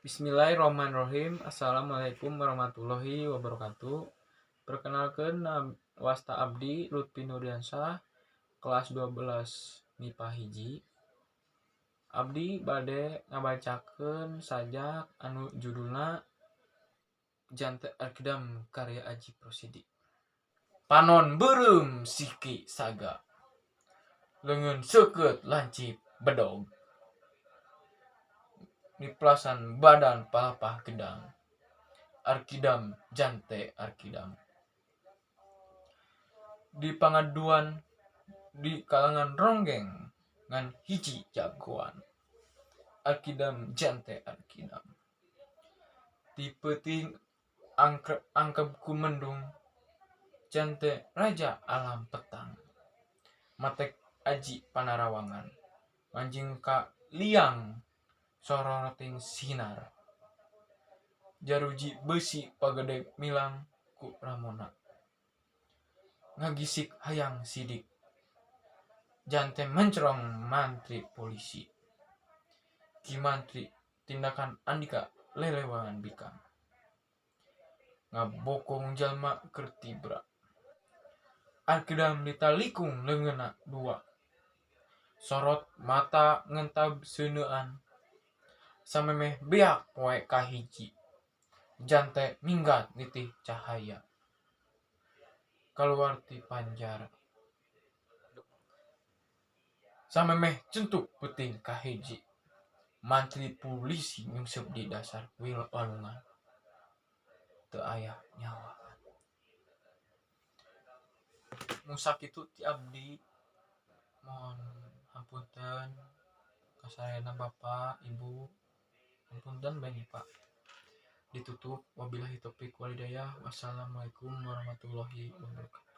Bismillahirrahmanirrahim. Assalamualaikum warahmatullahi wabarakatuh. Perkenalkan wasta abdi Lutfi Nurdiansyah, kelas 12 MIPA hiji. Abdi bade ngabacakeun sajak anu judulna Jante Arkidam karya Aji Prosidi. Panon beureum siki saga, leungeun seukeut lancip bedog, niplasan badan palapah gedang. Arkidam Jante Arkidam. Di pangaduan di kalangan ronggeng ngan hiji jagoan. Arkidam Jante Arkidam. Di peuting angkeb ku mendung, Jante raja alam petang. Matek aji panarawangan, manjing ka liang sororoting sinar. Jaruji besi pagede milang ku ramona. Ngagisik hayang sidik, Jante mencerong mantri polisi. Ki mantri tindakan andika lelewangan bikang. Ngabokong jalma keur tibra. Arkidam ditalikung leungeunna dua. Sorot mata ngentab seuneuan. Samemeh beak poe kahiji. Jante minggat nitih cahaya. Kaluar ti panjara. Samemeh centuk peuting kahiji. Mantri polisi nyungsep di dasar walungan. Teu aya nyawa. Musak itu ti abdi mohon hampunten kasarayana Bapak Ibu, hampunten bae Pak. Ditutup wabillahi taufik walhidayah. Wassalamualaikum warahmatullahi wabarakatuh.